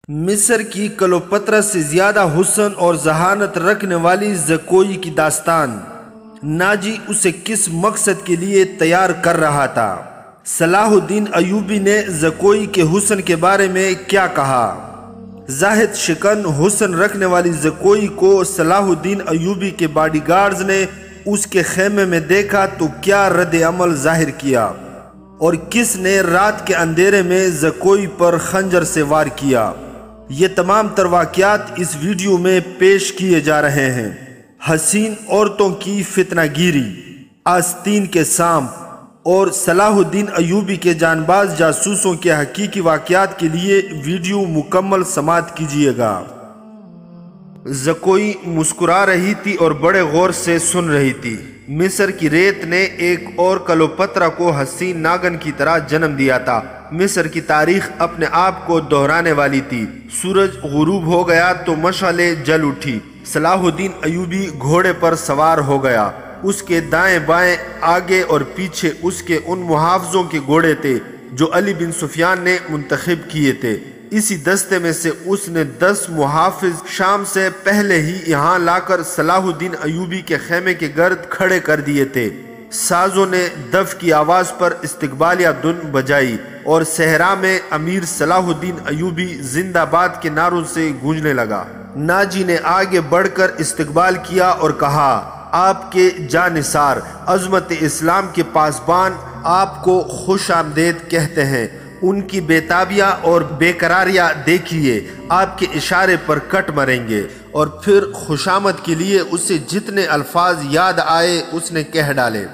مصر کی کلوپترا سے زیادہ حسن اور ذہانت رکھنے والی زکوئی کی داستان۔ ناجی اسے کس مقصد کے لیے تیار کر رہا تھا؟ صلاح الدین ایوبی نے زکوئی کے حسن کے بارے میں کیا کہا؟ زاہد شکن حسن رکھنے والی زکوئی کو صلاح الدین ایوبی کے باڈی گارڈز نے اس کے خیمے میں دیکھا تو کیا رد عمل ظاہر کیا، اور کس نے رات کے اندھیرے میں زکوئی پر خنجر سے وار کیا؟ یہ تمام تر واقعات اس ویڈیو میں پیش کیے جا رہے ہیں۔ حسین عورتوں کی فتنہ گیری، آستین کے سانپ اور صلاح الدین ایوبی کے جان باز جاسوسوں کے حقیقی واقعات کے لیے ویڈیو مکمل سماعت کیجیے گا۔ زکوئی مسکرا رہی تھی اور بڑے غور سے سن رہی تھی۔ مصر کی ریت نے ایک اور کلوپترا کو حسین ناگن کی طرح جنم دیا تھا۔ مصر کی تاریخ اپنے آپ کو دہرانے والی تھی۔ سورج غروب ہو گیا تو مشعلیں جل اٹھی۔ صلاح الدین ایوبی گھوڑے پر سوار ہو گیا۔ اس کے دائیں بائیں، آگے اور پیچھے اس کے ان محافظوں کے گھوڑے تھے جو علی بن سفیان نے منتخب کیے تھے۔ اسی دستے میں سے اس نے 10 محافظ شام سے پہلے ہی یہاں لا کر صلاح الدین ایوبی کے خیمے کے گرد کھڑے کر دیے تھے۔ سازوں نے دف کی آواز پر استقبالیہ دھن بجائی اور صحرا میں امیر صلاح الدین ایوبی زندہ باد کے نعروں سے گونجنے لگا۔ ناجی نے آگے بڑھ کر استقبال کیا اور کہا، آپ کے جانثار، عظمت اسلام کے پاسبان آپ کو خوش آمدید کہتے ہیں۔ ان کی بےتابیاں اور بے قراریاں دیکھیے، آپ کے اشارے پر کٹ مریں گے۔ اور پھر خوشامد کے لیے اسے جتنے الفاظ یاد آئے اس نے کہہ ڈالے۔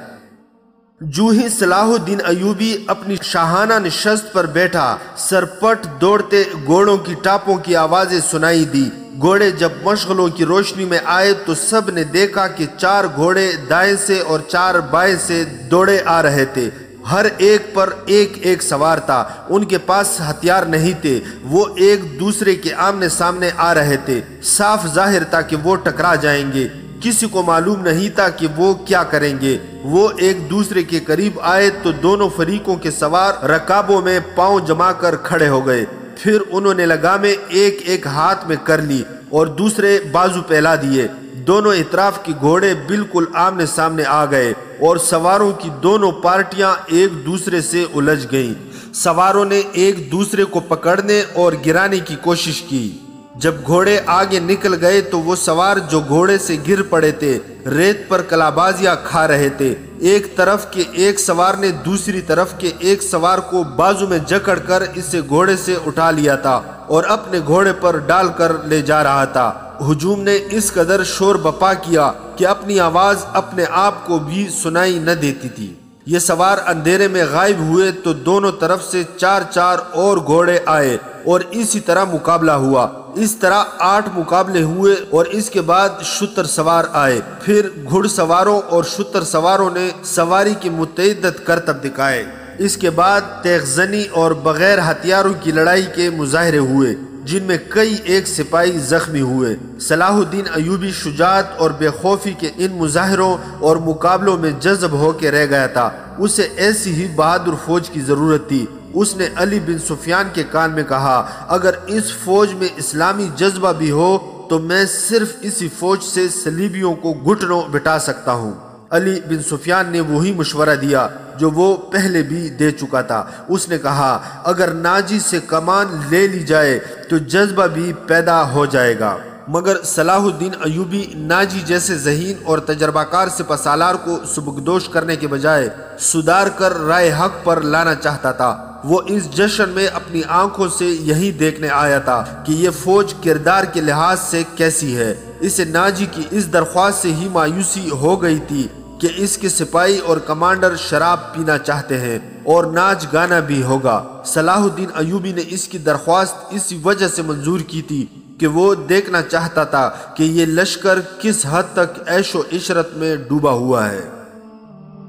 جو ہی صلاح الدین ایوبی اپنی شاہانہ نشست پر بیٹھا، سرپٹ دوڑتے گھوڑوں کی ٹاپوں کی آوازیں سنائی دی۔ گھوڑے جب مشغلوں کی روشنی میں آئے تو سب نے دیکھا کہ 4 گھوڑے دائیں سے اور 4 بائیں سے دوڑے آ رہے تھے۔ ہر ایک پر ایک ایک سوار تھا۔ ان کے پاس ہتھیار نہیں تھے۔ وہ ایک دوسرے کے آمنے سامنے آ رہے تھے۔ صاف ظاہر تھا کہ وہ ٹکرا جائیں گے۔ کسی کو معلوم نہیں تھا کہ وہ کیا کریں گے۔ وہ ایک دوسرے کے قریب آئے تو دونوں فریقوں کے سوار رکابوں میں پاؤں جما کر کھڑے ہو گئے۔ پھر انہوں نے لگامیں ایک ایک ہاتھ میں کر لی اور دوسرے بازو پھیلا دیے۔ دونوں اطراف کے گھوڑے بالکل آمنے سامنے آ گئے اور سواروں کی دونوں پارٹیاں ایک دوسرے سے الجھ گئیں۔ سواروں نے ایک دوسرے کو پکڑنے اور گرانے کی کوشش کی۔ جب گھوڑے آگے نکل گئے تو وہ سوار جو گھوڑے سے گر پڑے تھے ریت پر کلابازیاں کھا رہے تھے۔ ایک طرف کے ایک سوار نے دوسری طرف کے ایک سوار کو بازو میں جکڑ کر اسے گھوڑے سے اٹھا لیا تھا اور اپنے گھوڑے پر ڈال کر لے جا رہا تھا۔ ہجوم نے اس قدر شور بپا کیا کہ اپنی آواز اپنے آپ کو بھی سنائی نہ دیتی تھی۔ یہ سوار اندھیرے میں غائب ہوئے تو دونوں طرف سے 4 اور گھوڑے آئے اور اسی طرح مقابلہ ہوا۔ اس طرح 8 مقابلے ہوئے اور اس کے بعد شتر سوار آئے۔ پھر گھڑ سواروں اور شتر سواروں نے سواری کے متعدد کرتب دکھائے۔ اس کے بعد تیغ زنی اور بغیر ہتھیاروں کی لڑائی کے مظاہرے ہوئے جن میں کئی ایک سپاہی زخمی ہوئے۔ صلاح الدین ایوبی شجاعت اور بے خوفی کے ان مظاہروں اور مقابلوں میں جذب ہو کے رہ گیا تھا۔ اسے ایسی ہی بہادر فوج کی ضرورت تھی۔ اس نے علی بن سفیان کے کان میں کہا، اگر اس فوج میں اسلامی جذبہ بھی ہو تو میں صرف اسی فوج سے صلیبیوں کو گھٹنوں بٹھا سکتا ہوں۔ علی بن سفیان نے وہی مشورہ دیا جو وہ پہلے بھی دے چکا تھا۔ اس نے کہا، اگر ناجی سے کمان لے لی جائے تو جذبہ بھی پیدا ہو جائے گا۔ مگر صلاح الدین ایوبی ناجی جیسے ذہین اور تجربہ کار سپہ سالار کو سبکدوش کرنے کے بجائے سدھار کر رائے حق پر لانا چاہتا تھا۔ وہ اس جشن میں اپنی آنکھوں سے یہی دیکھنے آیا تھا کہ یہ فوج کردار کے لحاظ سے کیسی ہے۔ اسے ناجی کی اس درخواست سے ہی مایوسی ہو گئی تھی کہ اس کے سپاہی اور کمانڈر شراب پینا چاہتے ہیں اور ناچ گانا بھی ہوگا۔ صلاح الدین ایوبی نے اس کی درخواست اسی وجہ سے منظور کی تھی کہ وہ دیکھنا چاہتا تھا کہ یہ لشکر کس حد تک عیش و عشرت میں ڈوبا ہوا ہے۔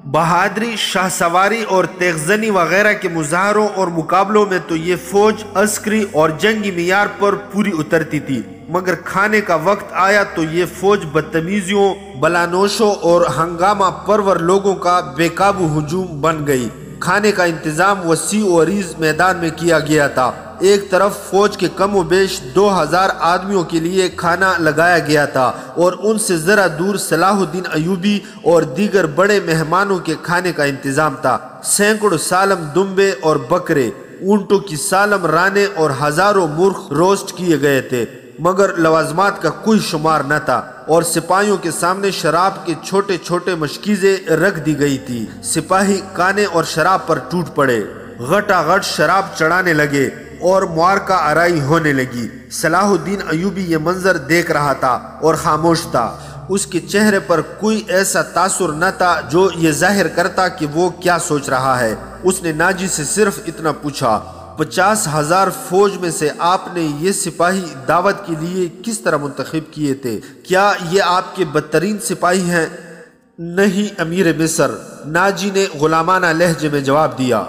بہادری، شاہ سواری اور تیغ زنی وغیرہ کے مظاہروں اور مقابلوں میں تو یہ فوج عسکری اور جنگی معیار پر پوری اترتی تھی، مگر کھانے کا وقت آیا تو یہ فوج بدتمیزیوں، بلانوشوں اور ہنگامہ پرور لوگوں کا بے قابو ہجوم بن گئی۔ کھانے کا انتظام وسیع و عریض میدان میں کیا گیا تھا۔ ایک طرف فوج کے کم و بیش 2000 آدمیوں کے لیے کھانا لگایا گیا تھا اور ان سے ذرا دور صلاح الدین ایوبی اور دیگر بڑے مہمانوں کے کھانے کا انتظام تھا۔ سینکڑوں سالم دمبے اور بکرے، اونٹوں کی سالم رانے اور ہزاروں مرغ روسٹ کیے گئے تھے، مگر لوازمات کا کوئی شمار نہ تھا، اور سپاہیوں کے سامنے شراب کے چھوٹے چھوٹے مشکیزیں رکھ دی گئی تھی۔ سپاہی کانے اور شراب پر ٹوٹ پڑے، غٹا غٹ شراب چڑھانے لگے اور معرکہ آرائی ہونے لگی۔ صلاح الدین ایوبی یہ منظر دیکھ رہا تھا اور خاموش تھا۔ اس کے چہرے پر کوئی ایسا تاثر نہ تھا جو یہ ظاہر کرتا کہ وہ کیا سوچ رہا ہے۔ اس نے ناجی سے صرف اتنا پوچھا، 50,000 فوج میں سے آپ نے یہ سپاہی دعوت کے لیے کس طرح منتخب کیے تھے؟ کیا یہ آپ کے بدترین سپاہی ہیں؟ نہیں امیر مصر، ناجی نے غلامانہ لہجے میں جواب دیا،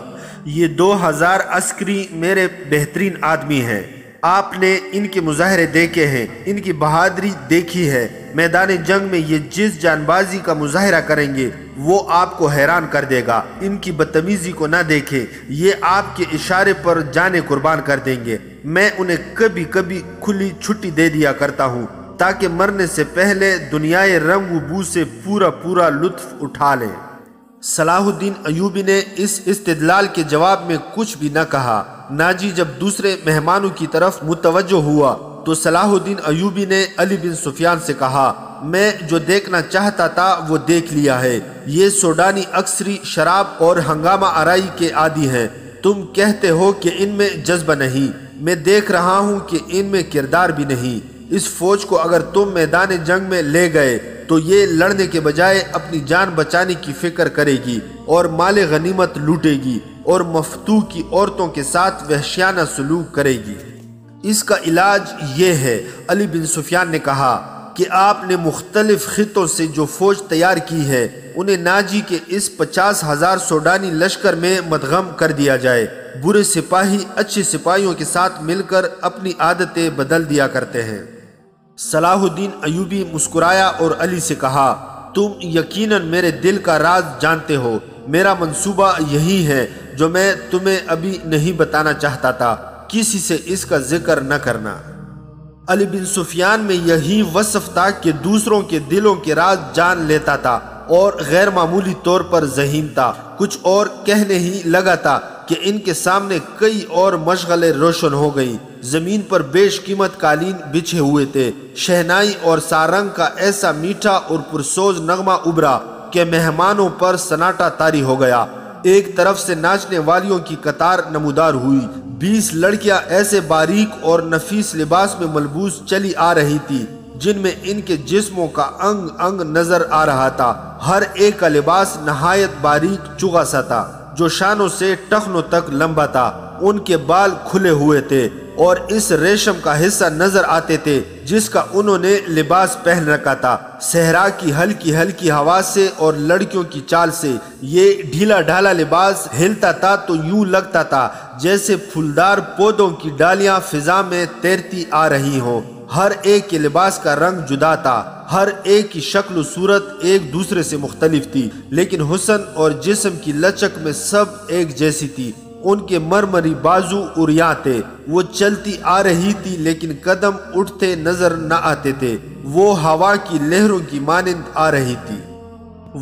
یہ 2000 عسکری میرے بہترین آدمی ہیں۔ آپ نے ان کے مظاہرے دیکھے ہیں، ان کی بہادری دیکھی ہے۔ میدان جنگ میں یہ جس جان بازی کا مظاہرہ کریں گے وہ آپ کو حیران کر دے گا۔ ان کی بدتمیزی کو نہ دیکھیں، یہ آپ کے اشارے پر جانیں قربان کر دیں گے۔ میں انہیں کبھی کبھی کھلی چھٹی دے دیا کرتا ہوں تاکہ مرنے سے پہلے دنیائے رنگ و بو سے پورا لطف اٹھا لیں۔ صلاح الدین ایوبی نے اس استدلال کے جواب میں کچھ بھی نہ کہا۔ ناجی جب دوسرے مہمانوں کی طرف متوجہ ہوا تو صلاح الدین ایوبی نے علی بن سفیان سے کہا، میں جو دیکھنا چاہتا تھا وہ دیکھ لیا ہے۔ یہ سوڈانی اکثری شراب اور ہنگامہ آرائی کے عادی ہیں۔ تم کہتے ہو کہ ان میں جذبہ نہیں، میں دیکھ رہا ہوں کہ ان میں کردار بھی نہیں۔ اس فوج کو اگر تم میدان جنگ میں لے گئے تو یہ لڑنے کے بجائے اپنی جان بچانے کی فکر کرے گی اور مال غنیمت لوٹے گی اور مفتوح کی عورتوں کے ساتھ وحشیانہ سلوک کرے گی۔ اس کا علاج یہ ہے، علی بن سفیان نے کہا، کہ آپ نے مختلف خطوں سے جو فوج تیار کی ہے انہیں ناجی کے اس 50,000 سوڈانی لشکر میں مدغم کر دیا جائے۔ برے سپاہی اچھے سپاہیوں کے ساتھ مل کر اپنی عادتیں بدل دیا کرتے ہیں۔ صلاح الدین ایوبی مسکرایا اور علی سے کہا، تم یقیناً میرے دل کا راز جانتے ہو۔ میرا منصوبہ یہی ہے جو میں تمہیں ابھی نہیں بتانا چاہتا تھا، کسی سے اس کا ذکر نہ کرنا۔ علی بن سفیان میں یہی وصف تھا کہ دوسروں کے دلوں کے راز جان لیتا تھا اور غیر معمولی طور پر ذہین تھا۔ کچھ اور کہنے ہی لگا تھا کہ ان کے سامنے کئی اور مشغلے روشن ہو گئیں۔ زمین پر بیش قیمت قالین بچھے ہوئے تھے۔ شہنائی اور سارنگ کا ایسا میٹھا اور پرسوز نغمہ ابھرا کہ مہمانوں پر سناٹا طاری ہو گیا۔ ایک طرف سے ناچنے والیوں کی قطار نمودار ہوئی۔ 20 لڑکیاں ایسے باریک اور نفیس لباس میں ملبوس چلی آ رہی تھی جن میں ان کے جسموں کا انگ انگ نظر آ رہا تھا۔ ہر ایک کا لباس نہایت باریک چغا سا تھا جو شانوں سے ٹخنوں تک لمبا تھا۔ ان کے بال کھلے ہوئے تھے اور اس ریشم کا حصہ نظر آتے تھے جس کا انہوں نے لباس پہن رکھا تھا۔ صحرا کی ہلکی ہلکی ہوا سے اور لڑکیوں کی چال سے یہ ڈھیلا ڈھالا لباس ہلتا تھا تو یوں لگتا تھا جیسے پھولدار پودوں کی ڈالیاں فضا میں تیرتی آ رہی ہوں۔ ہر ایک کے لباس کا رنگ جدا تھا، ہر ایک کی شکل و صورت ایک دوسرے سے مختلف تھی، لیکن حسن اور جسم کی لچک میں سب ایک جیسی تھی۔ ان کے مرمری بازو عریاں تھے، وہ چلتی آ رہی تھی لیکن قدم اٹھتے نظر نہ آتے تھے، وہ ہوا کی لہروں کی مانند آ رہی تھی۔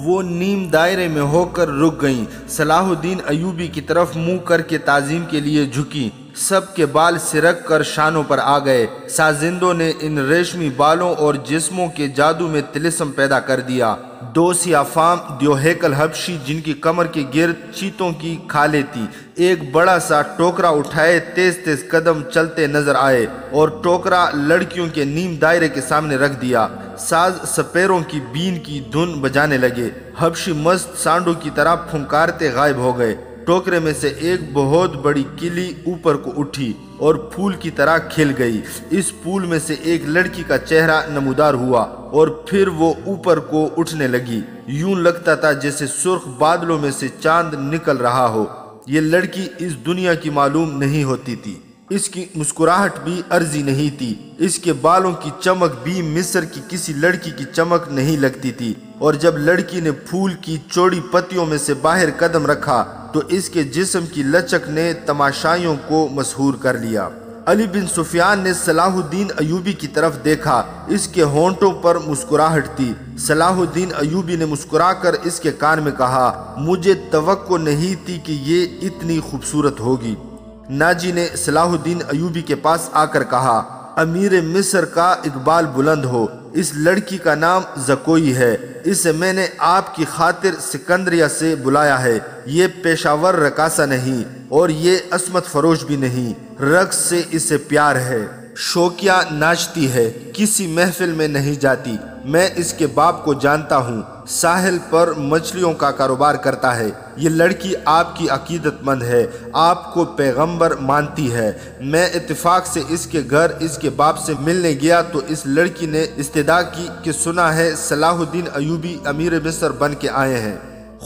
وہ نیم دائرے میں ہو کر رک گئیں، صلاح الدین ایوبی کی طرف منہ کر کے تعظیم کے لیے جھکیں۔ سب کے بال سرک کر شانوں پر آ گئے۔ سازندوں نے ان ریشمی بالوں اور جسموں کے جادو میں طلسم پیدا کر دیا۔ 2 سیافام دیوہیکل حبشی جن کی کمر کے گرد چیتوں کی کھالیں تھی، ایک بڑا سا ٹوکرا اٹھائے تیز تیز قدم چلتے نظر آئے اور ٹوکرا لڑکیوں کے نیم دائرے کے سامنے رکھ دیا۔ ساز سپیروں کی بین کی دھن بجانے لگے۔ حبشی مست سانڈوں کی طرح پھنکارتے غائب ہو گئے۔ ٹوکرے میں سے ایک بہت بڑی کلی اوپر کو اٹھی اور پھول کی طرح کھل گئی۔ اس پھول میں سے ایک لڑکی کا چہرہ نمودار ہوا اور پھر وہ اوپر کو اٹھنے لگی۔ یوں لگتا تھا جیسے سرخ بادلوں میں سے چاند نکل رہا ہو۔ یہ لڑکی اس دنیا کی معلوم نہیں ہوتی تھی۔ اس کی مسکراہٹ بھی عرضی نہیں تھی، اس کے بالوں کی چمک بھی مصر کی کسی لڑکی کی چمک نہیں لگتی تھی، اور جب لڑکی نے پھول کی چوڑی پتیوں میں سے باہر قدم رکھا تو اس کے جسم کی لچک نے تماشائیوں کو مسحور کر لیا۔ علی بن سفیان نے صلاح الدین ایوبی کی طرف دیکھا، اس کے ہونٹوں پر مسکراہٹ تھی۔ صلاح الدین ایوبی نے مسکرا کر اس کے کان میں کہا، مجھے توقع نہیں تھی کہ یہ اتنی خوبصورت ہوگی۔ ناجی نے صلاح الدین ایوبی کے پاس آ کر کہا، امیر مصر کا اقبال بلند ہو، اس لڑکی کا نام زکوئی ہے، اسے میں نے آپ کی خاطر سکندریہ سے بلایا ہے۔ یہ پیشاور رقاصہ نہیں اور یہ عصمت فروش بھی نہیں، رقص سے اسے پیار ہے، شوقیہ ناچتی ہے، کسی محفل میں نہیں جاتی۔ میں اس کے باپ کو جانتا ہوں، ساحل پر مچھلیوں کا کاروبار کرتا ہے۔ یہ لڑکی آپ کی عقیدت مند ہے، آپ کو پیغمبر مانتی ہے۔ میں اتفاق سے اس کے گھر اس کے باپ سے ملنے گیا تو اس لڑکی نے استدعا کی کہ سنا ہے صلاح الدین ایوبی امیر مصر بن کے آئے ہیں،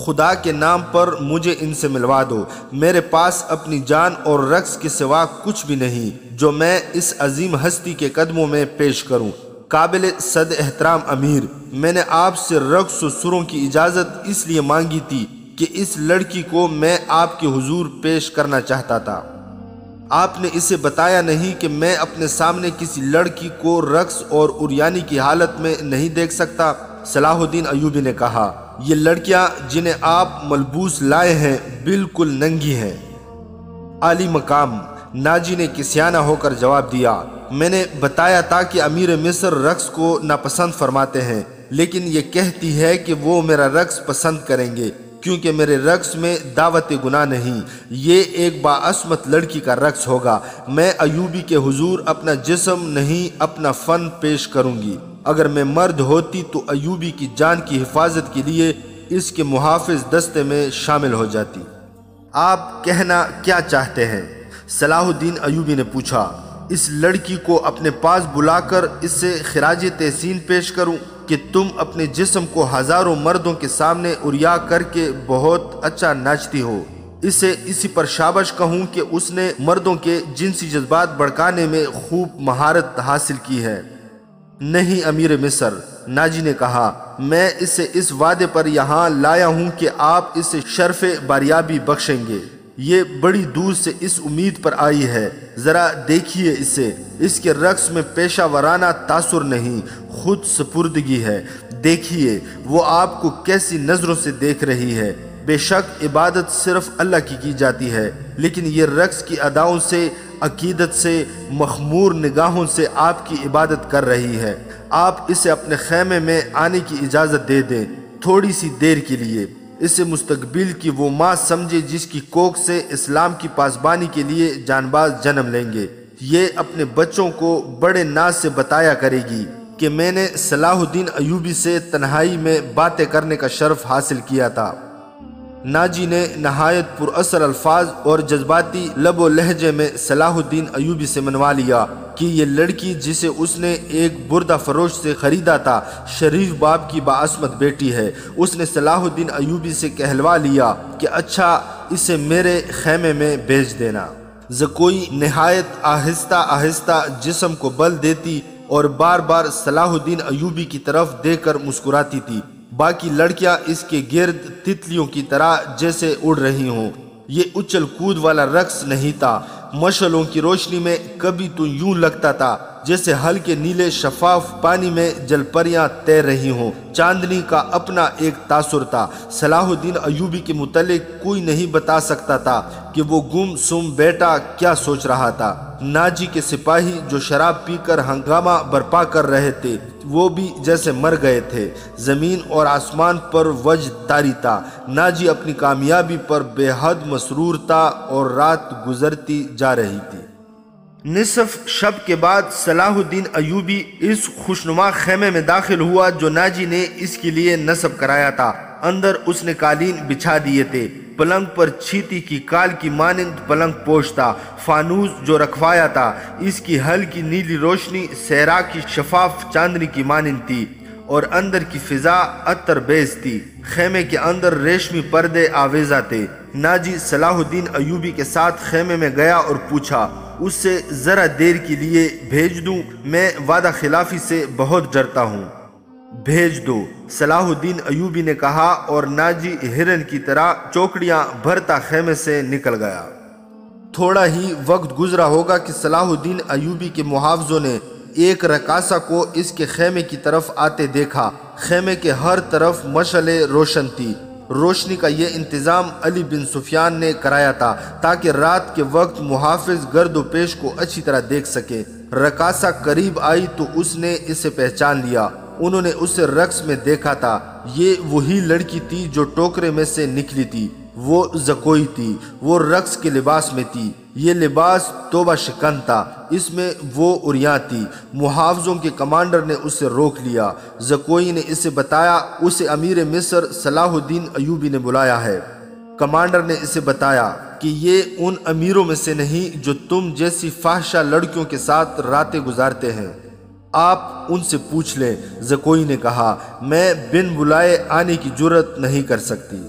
خدا کے نام پر مجھے ان سے ملوا دو۔ میرے پاس اپنی جان اور رقص کے سوا کچھ بھی نہیں جو میں اس عظیم ہستی کے قدموں میں پیش کروں۔ قابل صد احترام امیر، میں نے آپ سے رقص و سروں کی اجازت اس لیے مانگی تھی کہ اس لڑکی کو میں آپ کے حضور پیش کرنا چاہتا تھا۔ آپ نے اسے بتایا نہیں کہ میں اپنے سامنے کسی لڑکی کو رقص اور عریانی کی حالت میں نہیں دیکھ سکتا۔ صلاح الدین ایوبی نے کہا، یہ لڑکیاں جنہیں آپ ملبوس لائے ہیں بالکل ننگی ہیں۔ عالی مقام ناجی نے کسیانہ ہو کر جواب دیا، میں نے بتایا تھا کہ امیر مصر رقص کو ناپسند فرماتے ہیں، لیکن یہ کہتی ہے کہ وہ میرا رقص پسند کریں گے کیونکہ میرے رقص میں دعوت گناہ نہیں، یہ ایک باعصمت لڑکی کا رقص ہوگا۔ میں ایوبی کے حضور اپنا جسم نہیں اپنا فن پیش کروں گی۔ اگر میں مرد ہوتی تو ایوبی کی جان کی حفاظت کے لیے اس کے محافظ دستے میں شامل ہو جاتی۔ آپ کہنا کیا چاہتے ہیں؟ صلاح الدین ایوبی نے پوچھا۔ اس لڑکی کو اپنے پاس بلا کر اس سے خراج تحسین پیش کروں کہ تم اپنے جسم کو ہزاروں مردوں کے سامنے عریا کر کے بہت اچھا ناچتی ہو، اسے اسی پر شابش کہوں کہ اس نے مردوں کے جنسی جذبات بڑھکانے میں خوب مہارت حاصل کی ہے؟ نہیں امیر مصر، ناجی نے کہا، میں اسے اس وعدے پر یہاں لایا ہوں کہ آپ اسے شرف باریابی بخشیں گے۔ یہ بڑی دور سے اس امید پر آئی ہے، ذرا دیکھیے اسے، اس کے رقص میں پیشہ ورانہ تاثر نہیں، خود سپردگی ہے۔ دیکھیے وہ آپ کو کیسی نظروں سے دیکھ رہی ہے۔ بے شک عبادت صرف اللہ کی جاتی ہے، لیکن یہ رقص کی اداؤں سے، عقیدت سے، مخمور نگاہوں سے آپ کی عبادت کر رہی ہے۔ آپ اسے اپنے خیمے میں آنے کی اجازت دے دیں، تھوڑی سی دیر کے لیے۔ اسے مستقبل کی وہ ماں سمجھے جس کی کوکھ سے اسلام کی پاسبانی کے لیے جانباز جنم لیں گے۔ یہ اپنے بچوں کو بڑے ناز سے بتایا کرے گی کہ میں نے صلاح الدین ایوبی سے تنہائی میں باتیں کرنے کا شرف حاصل کیا تھا۔ ناجی نے نہایت پر اثر الفاظ اور جذباتی لب و لہجے میں صلاح الدین ایوبی سے منوا لیا کہ یہ لڑکی جسے اس نے ایک بردہ فروش سے خریدا تھا شریف باپ کی باعصمت بیٹی ہے۔ اس نے صلاح الدین ایوبی سے کہلوا لیا کہ اچھا اسے میرے خیمے میں بھیج دینا۔ زکوئی نہایت آہستہ آہستہ جسم کو بل دیتی اور بار بار صلاح الدین ایوبی کی طرف دیکھ کر مسکراتی تھی۔ باقی لڑکیاں اس کے گرد تتلیوں کی طرح جیسے اڑ رہی ہوں۔ یہ اچھل کود والا رقص نہیں تھا، مشعلوں کی روشنی میں کبھی تو یوں لگتا تھا جیسے ہلکے نیلے شفاف پانی میں جل پریاں تیر رہی ہوں۔ چاندنی کا اپنا ایک تاثر تھا۔ صلاح الدین ایوبی کے متعلق کوئی نہیں بتا سکتا تھا کہ وہ گم سم بیٹا کیا سوچ رہا تھا۔ ناجی کے سپاہی جو شراب پی کر ہنگامہ برپا کر رہے تھے وہ بھی جیسے مر گئے تھے۔ زمین اور آسمان پر وجد طاری تھا۔ ناجی اپنی کامیابی پر بے حد مسرور تھا اور رات گزرتی جا رہی تھی۔ نصف شب کے بعد صلاح الدین ایوبی اس خوشنما خیمے میں داخل ہوا جو ناجی نے اس کے لیے نصب کرایا تھا۔ اندر اس نے قالین بچھا دیے تھے۔ پلنگ پر چیتی کی کال کی مانند پلنگ پوش تھا۔ فانوس جو رکھوایا تھا اس کی ہلکی نیلی روشنی صحرا کی شفاف چاندنی کی مانند تھی اور اندر کی فضا عطر بیز تھی۔ خیمے کے اندر ریشمی پردے آویزہ تھے۔ ناجی صلاح الدین ایوبی کے ساتھ خیمے میں گیا اور پوچھا، اس سے ذرا دیر کے لیے بھیج دوں؟ میں وعدہ خلافی سے بہت ڈرتا ہوں۔ بھیج دو، صلاح الدین ایوبی نے کہا، اور ناجی ہرن کی طرح چوکڑیاں بھرتا خیمے سے نکل گیا۔ تھوڑا ہی وقت گزرا ہوگا کہ صلاح الدین ایوبی کے محافظوں نے ایک رقاصہ کو اس کے خیمے کی طرف آتے دیکھا۔ خیمے کے ہر طرف مشعلیں روشن تھی۔ روشنی کا یہ انتظام علی بن سفیان نے کرایا تھا تاکہ رات کے وقت محافظ گرد و پیش کو اچھی طرح دیکھ سکے۔ رقاصہ قریب آئی تو اس نے اسے پہچان لیا۔ انہوں نے اسے رقص میں دیکھا تھا۔ یہ وہی لڑکی تھی جو ٹوکرے میں سے نکلی تھی۔ وہ زکوئی تھی۔ وہ رقص کے لباس میں تھی۔ یہ لباس توبہ شکن تھا۔ اس میں وہ عریاں تھی۔ محافظوں کے کمانڈر نے اسے روک لیا۔ زکوئی نے اسے بتایا اسے امیر مصر صلاح الدین ایوبی نے بلایا ہے۔ کمانڈر نے اسے بتایا کہ یہ ان امیروں میں سے نہیں جو تم جیسی فاحشہ لڑکیوں کے ساتھ راتیں گزارتے ہیں۔ آپ ان سے پوچھ لیں۔ زکوئی نے کہا، میں بن بلائے آنے کی جرت نہیں کر سکتی۔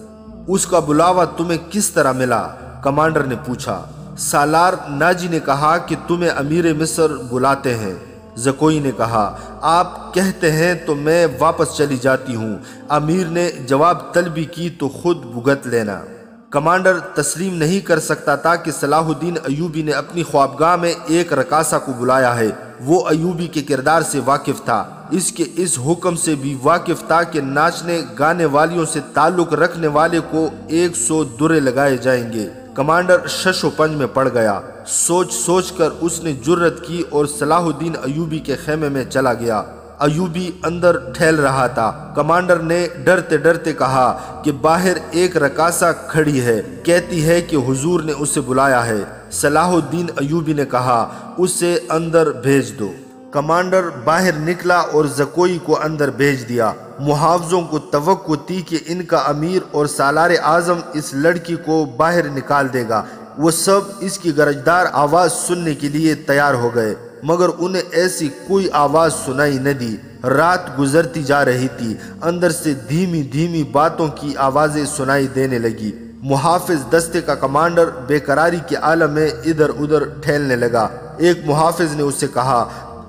اس کا بلاوا تمہیں کس طرح ملا؟ کمانڈر نے پوچھا۔ سالار ناجی نے کہا کہ تمہیں امیر مصر بلاتے ہیں۔ زکوئی نے کہا، آپ کہتے ہیں تو میں واپس چلی جاتی ہوں۔ امیر نے جواب طلبی کی تو خود بھگت لینا۔ کمانڈر تسلیم نہیں کر سکتا تھا کہ صلاح الدین ایوبی نے اپنی خوابگاہ میں ایک رقاصہ کو بلایا ہے۔ وہ ایوبی کے کردار سے واقف تھا، اس کے اس حکم سے بھی واقف تھا کہ ناچنے گانے والیوں سے تعلق رکھنے والے کو 100 درے لگائے جائیں گے۔ کمانڈر شش و پنج میں پڑ گیا۔ سوچ سوچ کر اس نے جرت کی اور صلاح الدین ایوبی کے خیمے میں چلا گیا۔ ایوبی اندر ٹھہل رہا تھا۔ کمانڈر نے ڈرتے ڈرتے کہا کہ باہر ایک رقاصہ کھڑی ہے، کہتی ہے کہ حضور نے اسے بلایا ہے۔ صلاح الدین ایوبی نے کہا، اسے اندر بھیج دو۔ کمانڈر باہر نکلا اور زکوئی کو اندر بھیج دیا۔ محافظوں کو توقع تھی کہ ان کا امیر اور سالار اعظم اس لڑکی کو باہر نکال دے گا۔ وہ سب اس کی گرجدار آواز سننے کے لیے تیار ہو گئے، مگر انہیں ایسی کوئی آواز سنائی نہ دی۔ رات گزرتی جا رہی تھی۔ اندر سے دھیمی دھیمی باتوں کی آوازیں سنائی دینے لگی۔ محافظ دستے کا کمانڈر بے قراری کے عالم میں ادھر ادھر ٹھہلنے لگا۔ ایک محافظ نے اس سے کہا،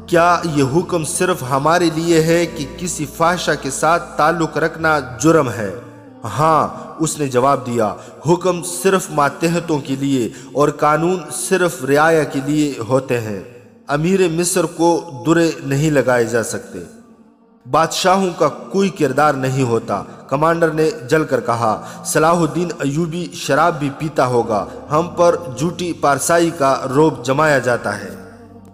کیا یہ حکم صرف ہمارے لیے ہے کہ کسی فاحشہ کے ساتھ تعلق رکھنا جرم ہے؟ ہاں، اس نے جواب دیا، حکم صرف ماتحتوں کے لیے اور قانون صرف رعایا کے لیے ہوتے ہیں۔ امیر مصر کو درے نہیں لگائے جا سکتے۔ بادشاہوں کا کوئی کردار نہیں ہوتا۔ کمانڈر نے جل کر کہا، صلاح الدین ایوبی شراب بھی پیتا ہوگا۔ ہم پر جھوٹی پارسائی کا رعب جمایا جاتا ہے۔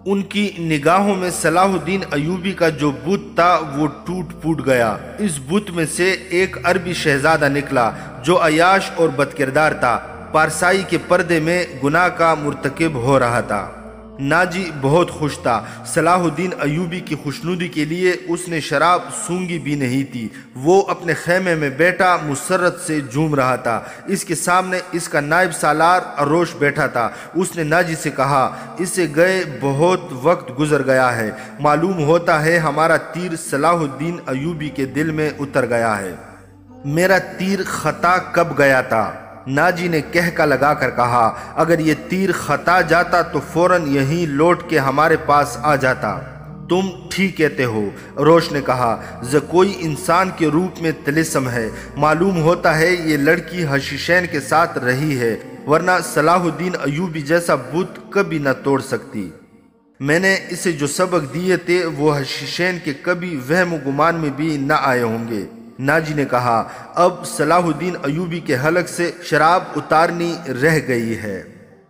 ان کی نگاہوں میں صلاح الدین ایوبی کا جو بت تھا وہ ٹوٹ پھوٹ گیا۔ اس بت میں سے ایک عربی شہزادہ نکلا جو عیاش اور بدکردار تھا، پارسائی کے پردے میں گناہ کا مرتکب ہو رہا تھا۔ ناجی بہت خوش تھا۔ صلاح الدین ایوبی کی خوشنودی کے لیے اس نے شراب سونگی بھی نہیں تھی۔ وہ اپنے خیمے میں بیٹھا مسرت سے جھوم رہا تھا۔ اس کے سامنے اس کا نائب سالار اروش بیٹھا تھا۔ اس نے ناجی سے کہا، اسے گئے بہت وقت گزر گیا ہے، معلوم ہوتا ہے ہمارا تیر صلاح الدین ایوبی کے دل میں اتر گیا ہے۔ میرا تیر خطا کب گیا تھا؟ ناجی نے کہکا لگا کر کہا، اگر یہ تیر خطا جاتا تو فوراً یہیں لوٹ کے ہمارے پاس آ جاتا۔ تم ٹھیک کہتے ہو، روش نے کہا، زکوئی انسان کے روپ میں طلسم ہے۔ معلوم ہوتا ہے یہ لڑکی حشیشین کے ساتھ رہی ہے، ورنہ صلاح الدین ایوبی جیسا بت کبھی نہ توڑ سکتی۔ میں نے اسے جو سبق دیے تھے وہ حشیشین کے کبھی وہم و گمان میں بھی نہ آئے ہوں گے۔ ناجی نے کہا، اب صلاح الدین ایوبی کے حلق سے شراب اتارنی رہ گئی ہے۔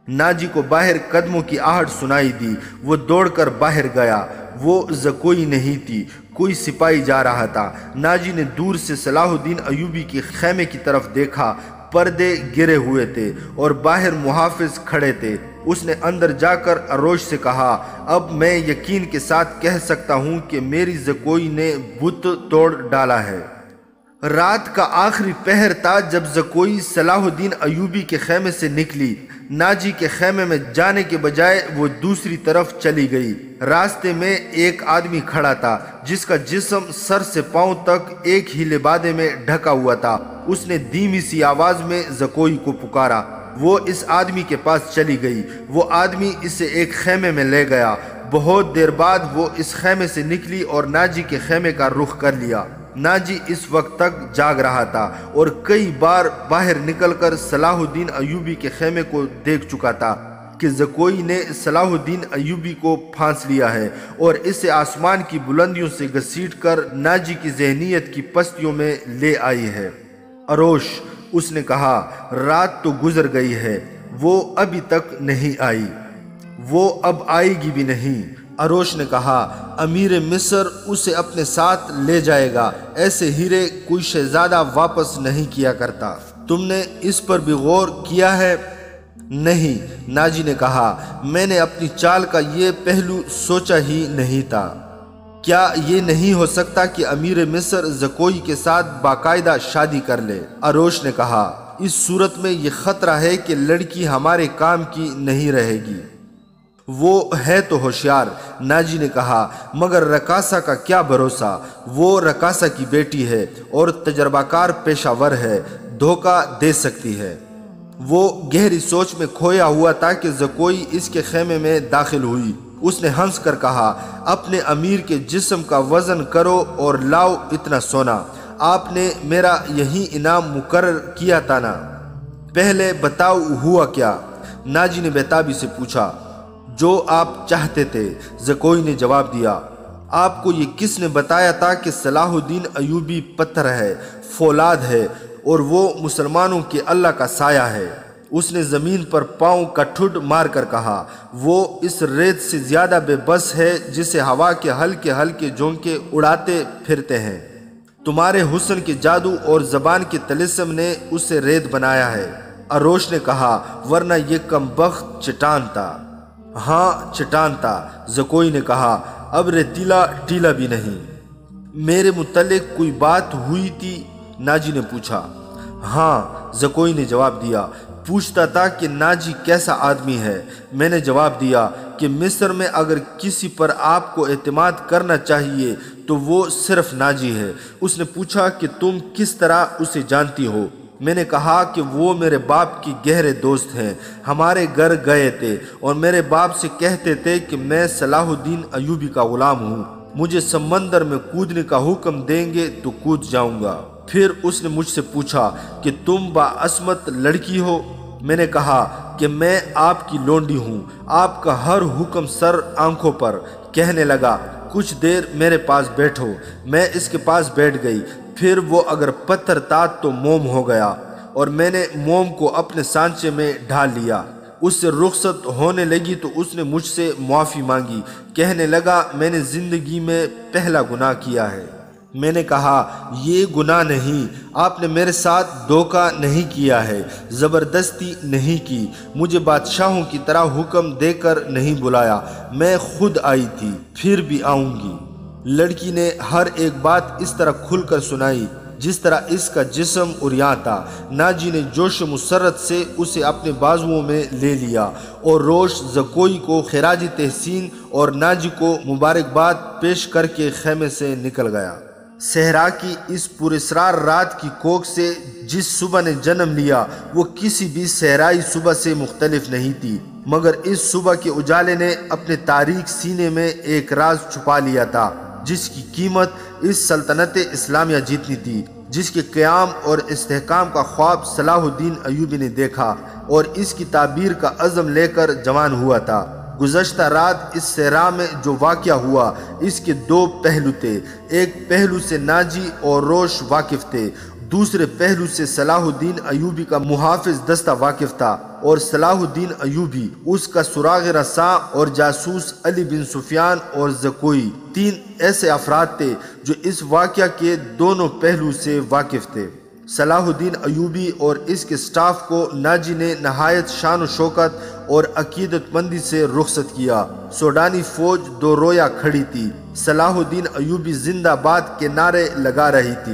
ناجی کو باہر قدموں کی آہٹ سنائی دی۔ وہ دوڑ کر باہر گیا۔ وہ زکوئی نہیں تھی، کوئی سپاہی جا رہا تھا۔ ناجی نے دور سے صلاح الدین ایوبی کے خیمے کی طرف دیکھا۔ پردے گرے ہوئے تھے اور باہر محافظ کھڑے تھے۔ اس نے اندر جا کر اروش سے کہا، اب میں یقین کے ساتھ کہہ سکتا ہوں کہ میری زکوئی نے بت توڑ ڈالا ہے۔ رات کا آخری پہر تھا جب زکوئی صلاح الدین ایوبی کے خیمے سے نکلی۔ ناجی کے خیمے میں جانے کے بجائے وہ دوسری طرف چلی گئی۔ راستے میں ایک آدمی کھڑا تھا جس کا جسم سر سے پاؤں تک ایک ہی لبادے میں ڈھکا ہوا تھا۔ اس نے دھیمی سی آواز میں زکوئی کو پکارا۔ وہ اس آدمی کے پاس چلی گئی۔ وہ آدمی اسے ایک خیمے میں لے گیا۔ بہت دیر بعد وہ اس خیمے سے نکلی اور ناجی کے خیمے کا رخ کر لیا۔ ناجی اس وقت تک جاگ رہا تھا اور کئی بار باہر نکل کر صلاح الدین ایوبی کے خیمے کو دیکھ چکا تھا کہ زکوئی نے صلاح الدین ایوبی کو پھانس لیا ہے اور اسے آسمان کی بلندیوں سے گھسیٹ کر ناجی کی ذہنیت کی پستیوں میں لے آئی ہے۔ اروش، اس نے کہا، رات تو گزر گئی ہے، وہ ابھی تک نہیں آئی، وہ اب آئے گی بھی نہیں۔ اروش نے کہا، امیر مصر اسے اپنے ساتھ لے جائے گا، ایسے ہیرے کوئی شہزادہ واپس نہیں کیا کرتا۔ تم نے اس پر بھی غور کیا ہے؟ نہیں، ناجی نے کہا، میں نے اپنی چال کا یہ پہلو سوچا ہی نہیں تھا۔ کیا یہ نہیں ہو سکتا کہ امیر مصر زکوئی کے ساتھ باقاعدہ شادی کر لے؟ اروش نے کہا، اس صورت میں یہ خطرہ ہے کہ لڑکی ہمارے کام کی نہیں رہے گی۔ وہ ہے تو ہوشیار، ناجی نے کہا، مگر رقاصہ کا کیا بھروسہ؟ وہ رقاصہ کی بیٹی ہے اور تجربہ کار پیشہ ور ہے، دھوکہ دے سکتی ہے۔ وہ گہری سوچ میں کھویا ہوا تھا کہ زکوئی اس کے خیمے میں داخل ہوئی۔ اس نے ہنس کر کہا، اپنے امیر کے جسم کا وزن کرو اور لاؤ اتنا سونا۔ آپ نے میرا یہی انعام مقرر کیا تھا نا؟ پہلے بتاؤ ہوا کیا؟ ناجی نے بیتابی سے پوچھا۔ جو آپ چاہتے تھے، زکوئی نے جواب دیا۔ آپ کو یہ کس نے بتایا تھا کہ صلاح الدین ایوبی پتھر ہے، فولاد ہے اور وہ مسلمانوں کے اللہ کا سایہ ہے؟ اس نے زمین پر پاؤں کا ٹھڈ مار کر کہا، وہ اس ریت سے زیادہ بے بس ہے جسے ہوا کے ہلکے ہلکے جھونکے اڑاتے پھرتے ہیں۔ تمہارے حسن کے جادو اور زبان کے طلسم نے اسے ریت بنایا ہے۔ اروش نے کہا، ورنہ یہ کم بخت چٹان تھا۔ ہاں چٹان تھا، زکوئی نے کہا، اب ریتیلا ٹیلا بھی نہیں۔ میرے متعلق کوئی بات ہوئی تھی؟ ناجی نے پوچھا۔ ہاں، زکوئی نے جواب دیا۔ پوچھتا تھا کہ ناجی کیسا آدمی ہے۔ میں نے جواب دیا کہ مصر میں اگر کسی پر آپ کو اعتماد کرنا چاہیے تو وہ صرف ناجی ہے۔ اس نے پوچھا کہ تم کس طرح اسے جانتی ہو؟ میں نے کہا کہ وہ میرے باپ کی گہرے دوست ہیں، ہمارے گھر گئے تھے اور میرے باپ سے کہتے تھے کہ میں صلاح الدین ایوبی کا غلام ہوں، مجھے سمندر میں کودنے کا حکم دیں گے تو کود جاؤں گا۔ پھر اس نے مجھ سے پوچھا کہ تم باعصمت لڑکی ہو؟ میں نے کہا کہ میں آپ کی لونڈی ہوں، آپ کا ہر حکم سر آنکھوں پر۔ کہنے لگا، کچھ دیر میرے پاس بیٹھو۔ میں اس کے پاس بیٹھ گئی۔ پھر وہ اگر پتھر تھا تو موم ہو گیا اور میں نے موم کو اپنے سانچے میں ڈھال لیا۔ اس سے رخصت ہونے لگی تو اس نے مجھ سے معافی مانگی۔ کہنے لگا، میں نے زندگی میں پہلا گناہ کیا ہے۔ میں نے کہا، یہ گناہ نہیں، آپ نے میرے ساتھ دھوکہ نہیں کیا ہے، زبردستی نہیں کی، مجھے بادشاہوں کی طرح حکم دے کر نہیں بلایا، میں خود آئی تھی، پھر بھی آؤں گی۔ لڑکی نے ہر ایک بات اس طرح کھل کر سنائی جس طرح اس کا جسم عریاں تھا۔ ناجی نے جوش و مسرت سے اسے اپنے بازوؤں میں لے لیا اور روش زکوئی کو خراج تحسین اور ناجی کو مبارکباد پیش کر کے خیمے سے نکل گیا۔ صحرا کی اس پراسرار رات کی کوکھ سے جس صبح نے جنم لیا وہ کسی بھی صحرائی صبح سے مختلف نہیں تھی، مگر اس صبح کے اجالے نے اپنے تاریک سینے میں ایک راز چھپا لیا تھا جس کی قیمت اس سلطنت اسلامیہ جتنی تھی، جس کے قیام اور استحکام کا خواب صلاح الدین ایوبی نے دیکھا اور اس کی تعبیر کا عزم لے کر جوان ہوا تھا۔ گزشتہ رات اس صحرا میں جو واقعہ ہوا اس کے دو پہلو تھے، ایک پہلو سے ناجی اور روش واقف تھے، دوسرے پہلو سے صلاح الدین ایوبی کا محافظ دستہ واقف تھا، اور صلاح الدین ایوبی، اس کا سراغ رساں اور جاسوس علی بن سفیان اور زکوئی، تین ایسے افراد تھے جو اس واقعہ کے دونوں پہلو سے واقف تھے۔ صلاح الدین ایوبی اور اس کے سٹاف کو ناجی نے نہایت شان و شوکت اور عقیدت مندی سے رخصت کیا۔ سوڈانی فوج دو رویا کھڑی تھی، صلاح الدین ایوبی زندہ باد کے نعرے لگا رہی تھی۔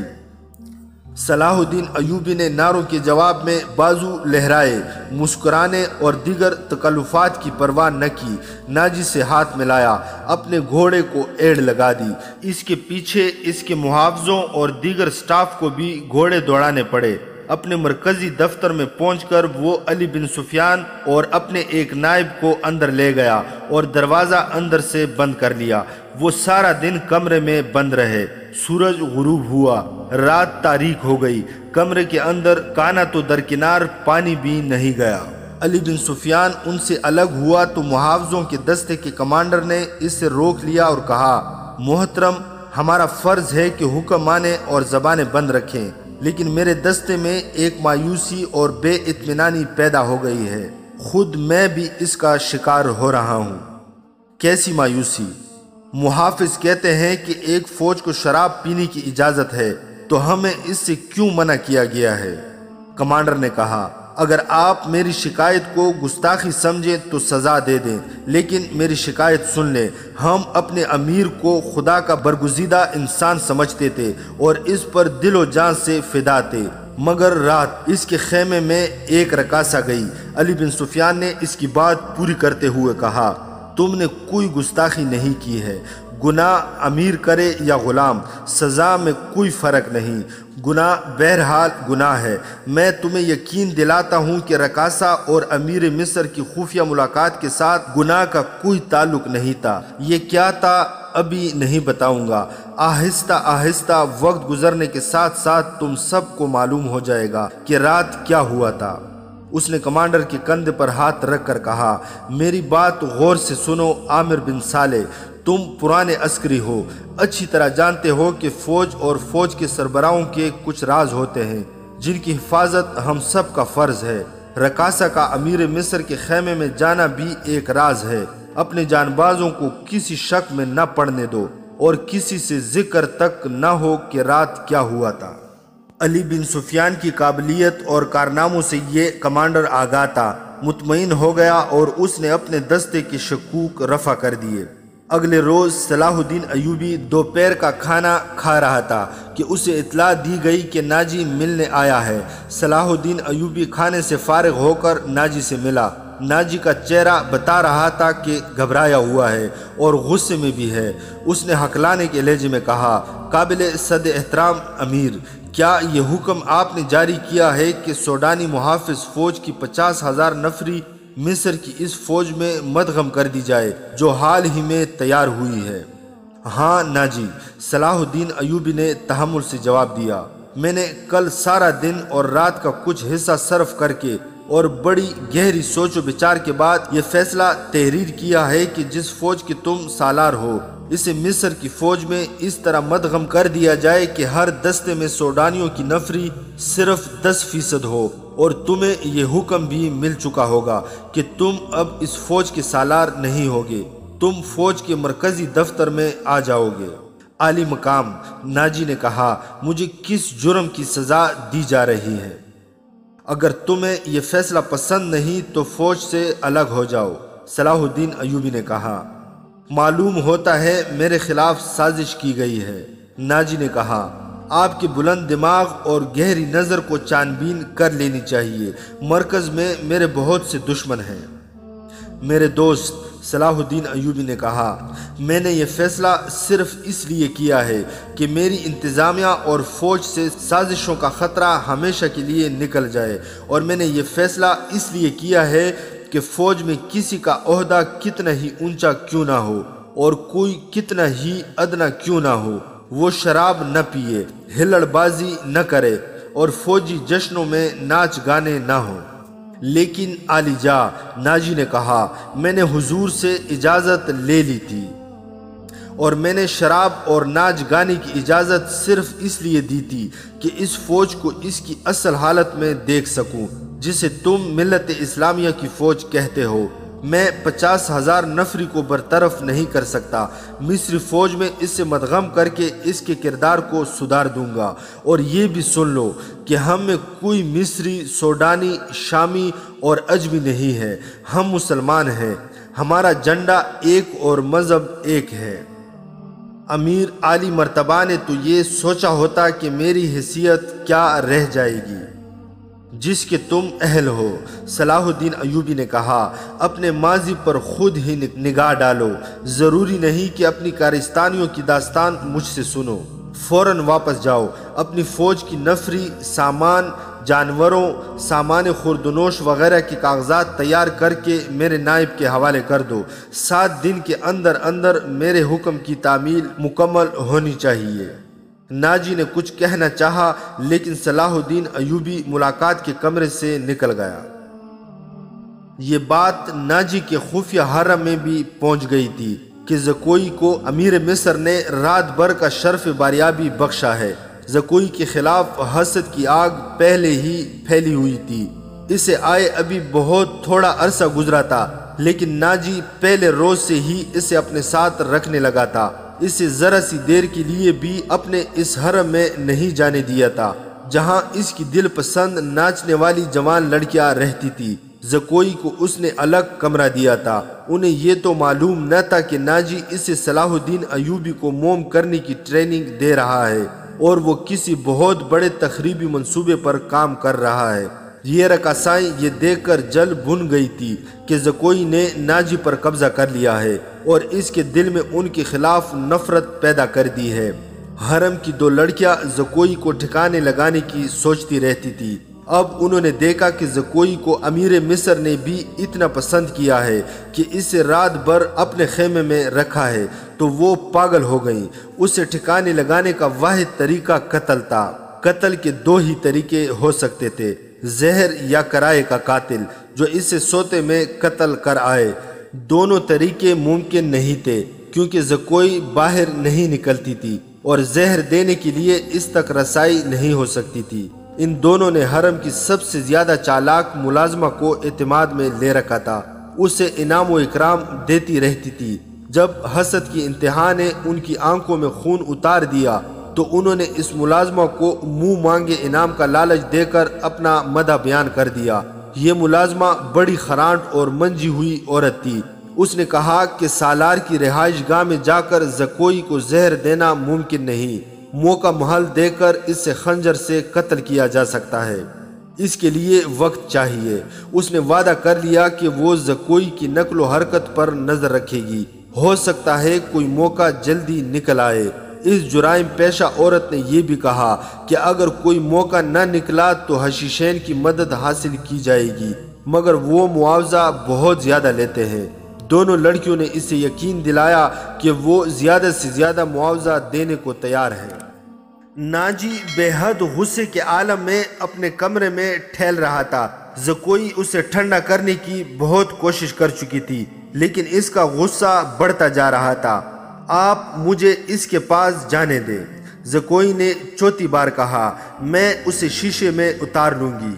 صلاح الدین ایوبی نے نعروں کے جواب میں بازو لہرائے، مسکرانے اور دیگر تکلفات کی پرواہ نہ کی، ناجی سے ہاتھ ملایا، اپنے گھوڑے کو ایڑ لگا دی۔ اس کے پیچھے اس کے محافظوں اور دیگر سٹاف کو بھی گھوڑے دوڑانے پڑے اپنے مرکزی دفتر میں پہنچ کر وہ علی بن سفیان اور اپنے ایک نائب کو اندر لے گیا اور دروازہ اندر سے بند کر لیا۔ وہ سارا دن کمرے میں بند رہے۔ سورج غروب ہوا، رات تاریک ہو گئی، کمرے کے اندر کانا تو درکنار پانی بھی نہیں گیا۔ علی بن سفیان ان سے الگ ہوا تو محافظوں کے دستے کے کمانڈر نے اس سے روک لیا اور کہا، محترم، ہمارا فرض ہے کہ حکم مانیں اور زبانیں بند رکھیں، لیکن میرے دستے میں ایک مایوسی اور بے اطمینانی پیدا ہو گئی ہے، خود میں بھی اس کا شکار ہو رہا ہوں۔ کیسی مایوسی؟ محافظ کہتے ہیں کہ ایک فوج کو شراب پینے کی اجازت ہے، تو ہمیں اس سے کیوں منع کیا گیا ہے؟ کمانڈر نے کہا، اگر آپ میری شکایت کو گستاخی سمجھیں تو سزا دے دیں، لیکن میری شکایت سن لیں۔ ہم اپنے امیر کو خدا کا برگزیدہ انسان سمجھتے تھے اور اس پر دل و جان سے فدا تھے، مگر رات اس کے خیمے میں ایک رقاصہ گئی۔ علی بن سفیان نے اس کی بات پوری کرتے ہوئے کہا، تم نے کوئی گستاخی نہیں کی ہے، گناہ امیر کرے یا غلام، سزا میں کوئی فرق نہیں، گناہ بہرحال گناہ ہے۔ میں تمہیں یقین دلاتا ہوں کہ رقاصہ اور امیر مصر کی خفیہ ملاقات کے ساتھ گناہ کا کوئی تعلق نہیں تھا۔ یہ کیا تھا ابھی نہیں بتاؤں گا، آہستہ آہستہ وقت گزرنے کے ساتھ ساتھ تم سب کو معلوم ہو جائے گا کہ رات کیا ہوا تھا۔ اس نے کمانڈر کے کندھے پر ہاتھ رکھ کر کہا، میری بات غور سے سنو عامر بن صالح، تم پرانے عسکری ہو، اچھی طرح جانتے ہو کہ فوج اور فوج کے سربراہوں کے کچھ راز ہوتے ہیں جن کی حفاظت ہم سب کا فرض ہے۔ رقاصہ کا امیر مصر کے خیمے میں جانا بھی ایک راز ہے۔ اپنے جان بازوں کو کسی شک میں نہ پڑنے دو اور کسی سے ذکر تک نہ ہو کہ رات کیا ہوا تھا۔ علی بن سفیان کی قابلیت اور کارناموں سے یہ کمانڈر آگاہ تھا، مطمئن ہو گیا اور اس نے اپنے دستے کے شکوک رفع کر دیے۔ اگلے روز صلاح الدین ایوبی دوپہر کا کھانا کھا رہا تھا کہ اسے اطلاع دی گئی کہ ناجی ملنے آیا ہے۔ صلاح الدین ایوبی کھانے سے فارغ ہو کر ناجی سے ملا۔ ناجی کا چہرہ بتا رہا تھا کہ گھبرایا ہوا ہے اور غصے میں بھی ہے۔ اس نے ہکلانے کے لہجے میں کہا، قابل صد احترام امیر، کیا یہ حکم آپ نے جاری کیا ہے کہ سوڈانی محافظ فوج کی 50,000 نفری مصر کی اس فوج میں مدغم کر دی جائے جو حال ہی میں تیار ہوئی ہے؟ ہاں ناجی، صلاح الدین ایوبی نے تحمل سے جواب دیا، میں نے کل سارا دن اور رات کا کچھ حصہ صرف کر کے اور بڑی گہری سوچ و بچار کے بعد یہ فیصلہ تحریر کیا ہے کہ جس فوج کے تم سالار ہو، اسے مصر کی فوج میں اس طرح مدغم کر دیا جائے کہ ہر دستے میں سوڈانیوں کی نفری صرف 10% ہو، اور تمہیں یہ حکم بھی مل چکا ہوگا کہ تم اب اس فوج کے سالار نہیں ہوگے، تم فوج کے مرکزی دفتر میں آ جاؤ گے۔ عالی مقام، ناجی نے کہا، مجھے کس جرم کی سزا دی جا رہی ہے؟ اگر تمہیں یہ فیصلہ پسند نہیں تو فوج سے الگ ہو جاؤ، صلاح الدین ایوبی نے کہا۔ معلوم ہوتا ہے میرے خلاف سازش کی گئی ہے، ناجی نے کہا۔ آپ کے بلند دماغ اور گہری نظر کو چھان بین کر لینی چاہیے، مرکز میں میرے بہت سے دشمن ہیں۔ میرے دوست، صلاح الدین ایوبی نے کہا، میں نے یہ فیصلہ صرف اس لیے کیا ہے کہ میری انتظامیہ اور فوج سے سازشوں کا خطرہ ہمیشہ کے لیے نکل جائے، اور میں نے یہ فیصلہ اس لیے کیا ہے کہ فوج میں کسی کا عہدہ کتنا ہی اونچا کیوں نہ ہو اور کوئی کتنا ہی ادنا کیوں نہ ہو، وہ شراب نہ پیے، ہلڑ بازی نہ کرے اور فوجی جشنوں میں ناچ گانے نہ ہوں۔ لیکن عالی جا، ناجی نے کہا، میں نے حضور سے اجازت لے لی تھی، اور میں نے شراب اور ناچ گانے کی اجازت صرف اس لیے دی تھی کہ اس فوج کو اس کی اصل حالت میں دیکھ سکوں جسے تم ملت اسلامیہ کی فوج کہتے ہو۔ میں 50,000 نفری کو برطرف نہیں کر سکتا، مصری فوج میں اس سے مدغم کر کے اس کے کردار کو سدھار دوں گا۔ اور یہ بھی سن لو کہ ہم میں کوئی مصری، سوڈانی، شامی اور عجمی نہیں ہے، ہم مسلمان ہیں، ہمارا جھنڈا ایک اور مذہب ایک ہے۔ امیر عالی مرتبہ نے تو یہ سوچا ہوتا کہ میری حیثیت کیا رہ جائے گی جس کے تم اہل ہو۔ صلاح الدین ایوبی نے کہا، اپنے ماضی پر خود ہی نگاہ ڈالو، ضروری نہیں کہ اپنی کارستانیوں کی داستان مجھ سے سنو، فوراً واپس جاؤ، اپنی فوج کی نفری، سامان، جانوروں، سامان خوردنوش وغیرہ کے کاغذات تیار کر کے میرے نائب کے حوالے کر دو۔ 7 دن کے اندر اندر میرے حکم کی تعمیل مکمل ہونی چاہیے۔ ناجی نے کچھ کہنا چاہا لیکن صلاح الدین ایوبی ملاقات کے کمرے سے نکل گیا۔ یہ بات ناجی کے خفیہ حرم میں بھی پہنچ گئی تھی کہ زکوئی کو امیر مصر نے رات بھر کا شرف باریابی بخشا ہے۔ زکوئی کے خلاف حسد کی آگ پہلے ہی پھیلی ہوئی تھی۔ اسے آئے ابھی بہت تھوڑا عرصہ گزرا تھا، لیکن ناجی پہلے روز سے ہی اسے اپنے ساتھ رکھنے لگا تھا۔ اسے ذرا سی دیر کے لیے بھی اپنے اس حرم میں نہیں جانے دیا تھا جہاں اس کی دل پسند ناچنے والی جوان لڑکیاں رہتی تھی۔ زکوئی کو اس نے الگ کمرہ دیا تھا۔ انہیں یہ تو معلوم نہ تھا کہ ناجی اسے صلاح الدین ایوبی کو موم کرنے کی ٹریننگ دے رہا ہے اور وہ کسی بہت بڑے تخریبی منصوبے پر کام کر رہا ہے۔ یہ رقاصائیں یہ دیکھ کر جل بھن گئی تھی کہ زکوئی نے ناجی پر قبضہ کر لیا ہے اور اس کے دل میں ان کے خلاف نفرت پیدا کر دی ہے۔ حرم کی 2 لڑکیاں زکوئی کو ٹھکانے لگانے کی سوچتی رہتی تھی۔ اب انہوں نے دیکھا کہ زکوئی کو امیر مصر نے بھی اتنا پسند کیا ہے کہ اسے رات بھر اپنے خیمے میں رکھا ہے تو وہ پاگل ہو گئیں۔ اسے ٹھکانے لگانے کا واحد طریقہ قتل تھا۔ قتل کے 2 ہی طریقے ہو سکتے تھے، زہر یا کرائے کا قاتل جو اسے سوتے میں قتل کر آئے۔ دونوں طریقے ممکن نہیں تھے کیونکہ زکوئی باہر نہیں نکلتی تھی اور زہر دینے کے لیے اس تک رسائی نہیں ہو سکتی تھی۔ ان دونوں نے حرم کی سب سے زیادہ چالاک ملازمہ کو اعتماد میں لے رکھا تھا، اسے انعام و اکرام دیتی رہتی تھی۔ جب حسد کی انتہا نے ان کی آنکھوں میں خون اتار دیا تو انہوں نے اس ملازمہ کو منہ مانگے انعام کا لالچ دے کر اپنا مدح بیان کر دیا۔ یہ ملازمہ بڑی خرانٹ اور منجھی ہوئی عورت تھی۔ اس نے کہا کہ سالار کی رہائش گاہ میں جا کر زکوئی کو زہر دینا ممکن نہیں، موقع محل دے کر اس سے خنجر سے قتل کیا جا سکتا ہے، اس کے لیے وقت چاہیے۔ اس نے وعدہ کر لیا کہ وہ زکوئی کی نقل و حرکت پر نظر رکھے گی، ہو سکتا ہے کوئی موقع جلدی نکل آئے۔ اس جرائم پیشہ عورت نے یہ بھی کہا کہ اگر کوئی موقع نہ نکلا تو حشیشین کی مدد حاصل کی جائے گی، مگر وہ معاوضہ بہت زیادہ لیتے ہیں۔ دونوں لڑکیوں نے اسے یقین دلایا کہ وہ زیادہ سے زیادہ معاوضہ دینے کو تیار ہیں۔ ناجی بے حد غصے کے عالم میں اپنے کمرے میں ٹھہل رہا تھا۔ زکوئی اسے ٹھنڈا کرنے کی بہت کوشش کر چکی تھی لیکن اس کا غصہ بڑھتا جا رہا تھا۔ آپ مجھے اس کے پاس جانے دیں، زکوئی نے 4تھی بار کہا۔ میں اسے شیشے میں اتار لوں گی۔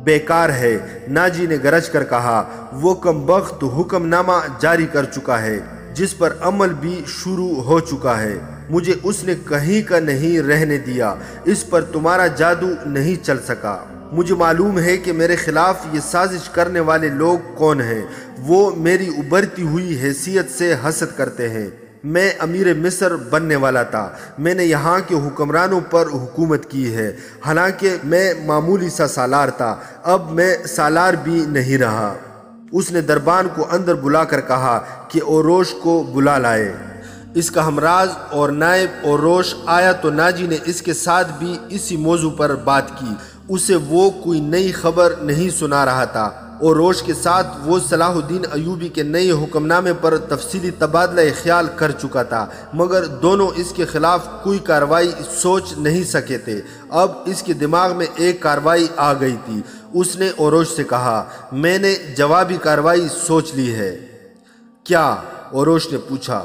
بیکار ہے، ناجی نے گرج کر کہا۔ وہ کم بخت حکم نامہ جاری کر چکا ہے جس پر عمل بھی شروع ہو چکا ہے۔ مجھے اس نے کہیں کا نہیں رہنے دیا، اس پر تمہارا جادو نہیں چل سکا۔ مجھے معلوم ہے کہ میرے خلاف یہ سازش کرنے والے لوگ کون ہیں۔ وہ میری ابھرتی ہوئی حیثیت سے حسد کرتے ہیں۔ میں امیر مصر بننے والا تھا، میں نے یہاں کے حکمرانوں پر حکومت کی ہے، حالانکہ میں معمولی سا سالار تھا، اب میں سالار بھی نہیں رہا۔ اس نے دربان کو اندر بلا کر کہا کہ اوروش کو بلا لائے۔ اس کا ہمراز اور نائب اوروش آیا تو ناجی نے اس کے ساتھ بھی اسی موضوع پر بات کی۔ اسے وہ کوئی نئی خبر نہیں سنا رہا تھا۔ اوروش کے ساتھ وہ صلاح الدین ایوبی کے نئے حکم نامے پر تفصیلی تبادلہ خیال کر چکا تھا، مگر دونوں اس کے خلاف کوئی کارروائی سوچ نہیں سکے تھے۔ اب اس کے دماغ میں ایک کارروائی آ گئی تھی۔ اس نے اوروش سے کہا، میں نے جوابی کارروائی سوچ لی ہے۔ کیا؟ اوروش نے پوچھا۔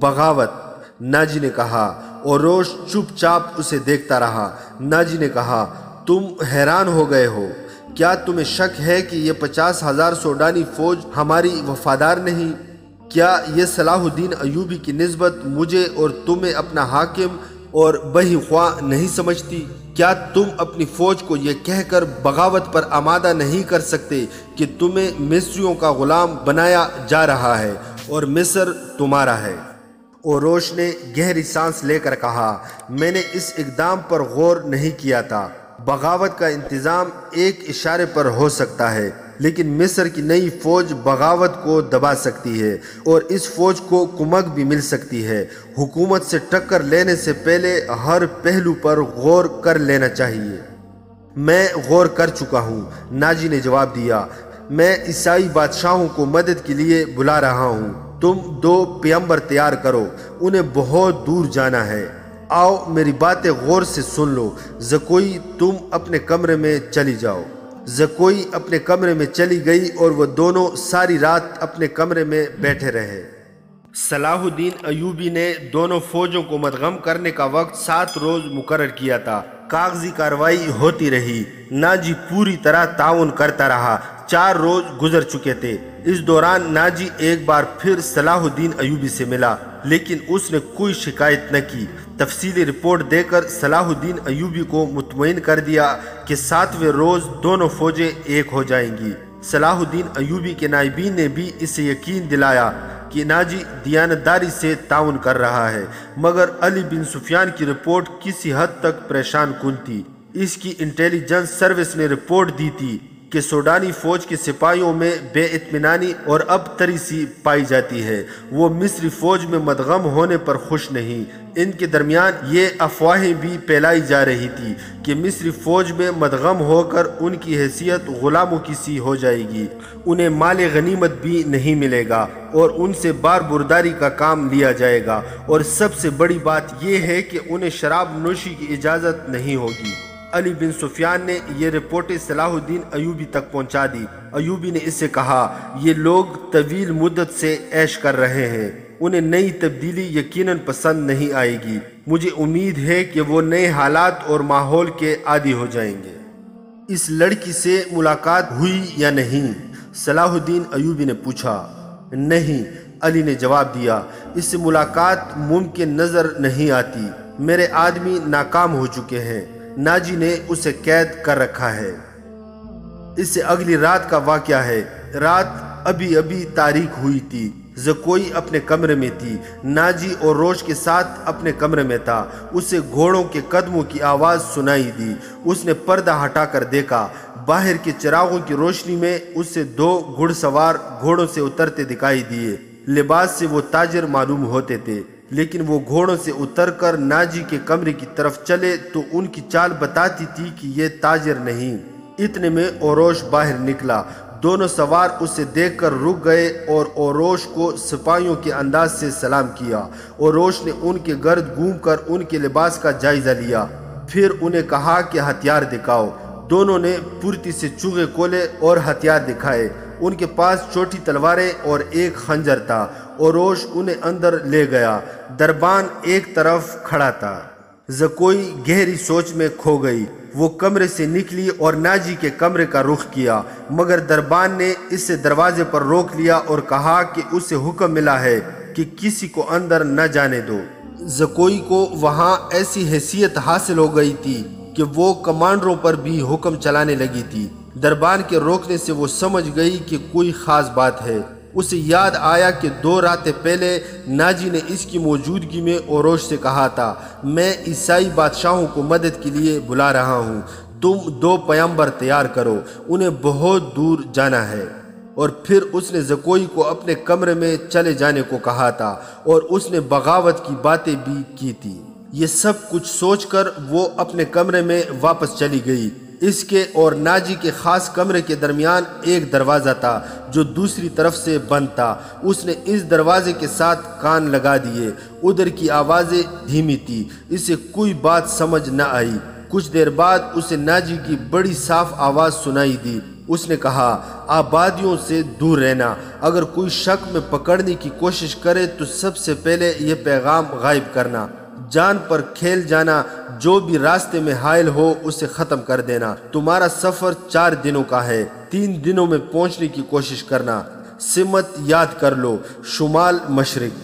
بغاوت، ناجی نے کہا۔ اوروش چپ چاپ اسے دیکھتا رہا۔ ناجی نے کہا، تم حیران ہو گئے ہو؟ کیا تمہیں شک ہے کہ یہ 50,000 سوڈانی فوج ہماری وفادار نہیں؟ کیا یہ صلاح الدین ایوبی کی نسبت مجھے اور تمہیں اپنا حاکم اور بہی خواہ نہیں سمجھتی؟ کیا تم اپنی فوج کو یہ کہہ کر بغاوت پر آمادہ نہیں کر سکتے کہ تمہیں مصریوں کا غلام بنایا جا رہا ہے اور مصر تمہارا ہے؟ اوروش نے گہری سانس لے کر کہا، میں نے اس اقدام پر غور نہیں کیا تھا۔ بغاوت کا انتظام ایک اشارے پر ہو سکتا ہے، لیکن مصر کی نئی فوج بغاوت کو دبا سکتی ہے اور اس فوج کو کمک بھی مل سکتی ہے۔ حکومت سے ٹکر لینے سے پہلے ہر پہلو پر غور کر لینا چاہیے۔ میں غور کر چکا ہوں، ناجی نے جواب دیا۔ میں عیسائی بادشاہوں کو مدد کے لیے بلا رہا ہوں۔ تم 2 پیغمبر تیار کرو، انہیں بہت دور جانا ہے۔ آؤ میری باتیں غور سے سن لو۔ زکوئی تم اپنے کمرے میں چلی جاؤ۔ زکوئی اپنے کمرے میں چلی گئی اور وہ دونوں ساری رات اپنے کمرے میں بیٹھے رہے۔ صلاح الدین ایوبی نے دونوں فوجوں کو مدغم کرنے کا وقت 7 روز مقرر کیا تھا۔ کاغذی کارروائی ہوتی رہی۔ ناجی پوری طرح تعاون کرتا رہا۔ 4 روز گزر چکے تھے۔ اس دوران ناجی ایک بار پھر صلاح الدین ایوبی سے ملا، لیکن اس نے کوئی شکایت نہ کی۔ تفصیلی رپورٹ دے کر صلاح الدین ایوبی کو مطمئن کر دیا کہ 7ویں روز دونوں فوجیں ایک ہو جائیں گی۔ صلاح الدین ایوبی کے نائبین نے بھی اسے یقین دلایا کہ ناجی دیانتداری سے تعاون کر رہا ہے، مگر علی بن سفیان کی رپورٹ کسی حد تک پریشان کن تھی۔ اس کی انٹیلی جنس سروس نے رپورٹ دی تھی کہ سوڈانی فوج کے سپاہیوں میں بے اطمینانی اور ابتری سی پائی جاتی ہے۔ وہ مصری فوج میں مدغم ہونے پر خوش نہیں۔ ان کے درمیان یہ افواہیں بھی پھیلائی جا رہی تھی کہ مصری فوج میں مدغم ہو کر ان کی حیثیت غلاموں کی سی ہو جائے گی، انہیں مال غنیمت بھی نہیں ملے گا اور ان سے بار برداری کا کام لیا جائے گا، اور سب سے بڑی بات یہ ہے کہ انہیں شراب نوشی کی اجازت نہیں ہوگی۔ علی بن سفیان نے یہ رپورٹیں صلاح الدین ایوبی تک پہنچا دی۔ ایوبی نے اس سے کہا، یہ لوگ طویل مدت سے عیش کر رہے ہیں، انہیں نئی تبدیلی یقیناً پسند نہیں آئے گی۔ مجھے امید ہے کہ وہ نئے حالات اور ماحول کے عادی ہو جائیں گے۔ اس لڑکی سے ملاقات ہوئی یا نہیں؟ صلاح الدین ایوبی نے پوچھا۔ نہیں، علی نے جواب دیا، اس سے ملاقات ممکن نظر نہیں آتی۔ میرے آدمی ناکام ہو چکے ہیں، ناجی نے اسے قید کر رکھا ہے۔ اس سے اگلی رات کا واقعہ ہے۔ رات ابھی تاریک ہوئی تھی۔ زکوئی اپنے کمرے میں تھی، ناجی اور روش کے ساتھ اپنے کمرے میں تھا۔ اسے گھوڑوں کے قدموں کی آواز سنائی دی۔ اس نے پردہ ہٹا کر دیکھا۔ باہر کے چراغوں کی روشنی میں اسے 2 گھڑ سوار گھوڑوں سے اترتے دکھائی دیے۔ لباس سے وہ تاجر معلوم ہوتے تھے، لیکن وہ گھوڑوں سے اتر کر ناجی کے کمرے کی طرف چلے تو ان کی چال بتاتی تھی کہ یہ تاجر نہیں۔ اتنے میں اوروش باہر نکلا۔ دونوں سوار اسے دیکھ کر رک گئے اور اوروش کو سپاہیوں کے انداز سے سلام کیا۔ اوروش نے ان کے گرد گھوم کر ان کے لباس کا جائزہ لیا، پھر انہیں کہا کہ ہتھیار دکھاؤ۔ دونوں نے پھرتی سے چوغے کھولے اور ہتھیار دکھائے۔ ان کے پاس چھوٹی تلواریں اور ایک خنجر تھا۔ اوروش انہیں اندر لے گیا۔ دربان ایک طرف کھڑا تھا۔ زکوئی گہری سوچ میں کھو گئی۔ وہ کمرے سے نکلی اور ناجی کے کمرے کا رخ کیا، مگر دربان نے اسے دروازے پر روک لیا اور کہا کہ اسے حکم ملا ہے کہ کسی کو اندر نہ جانے دو۔ زکوئی کو وہاں ایسی حیثیت حاصل ہو گئی تھی کہ وہ کمانڈروں پر بھی حکم چلانے لگی تھی۔ دربان کے روکنے سے وہ سمجھ گئی کہ کوئی خاص بات ہے۔ اسے یاد آیا کہ 2 راتیں پہلے ناجی نے اس کی موجودگی میں اوروش سے کہا تھا، میں عیسائی بادشاہوں کو مدد کے لیے بلا رہا ہوں، تم 2 پیغمبر تیار کرو، انہیں بہت دور جانا ہے۔ اور پھر اس نے زکوئی کو اپنے کمرے میں چلے جانے کو کہا تھا اور اس نے بغاوت کی باتیں بھی کی تھی۔ یہ سب کچھ سوچ کر وہ اپنے کمرے میں واپس چلی گئی۔ اس کے اور ناجی کے خاص کمرے کے درمیان ایک دروازہ تھا جو دوسری طرف سے بند تھا۔ اس نے اس دروازے کے ساتھ کان لگا دیے۔ ادھر کی آوازیں دھیمی تھی، اسے کوئی بات سمجھ نہ آئی۔ کچھ دیر بعد اسے ناجی کی بڑی صاف آواز سنائی دی۔ اس نے کہا، آبادیوں سے دور رہنا، اگر کوئی شک میں پکڑنے کی کوشش کرے تو سب سے پہلے یہ پیغام غائب کرنا، جان پر کھیل جانا، جو بھی راستے میں حائل ہو اسے ختم کر دینا۔ تمہارا سفر 4 دنوں کا ہے، 3 دنوں میں پہنچنے کی کوشش کرنا۔ سمت یاد کر لو، شمال مشرق۔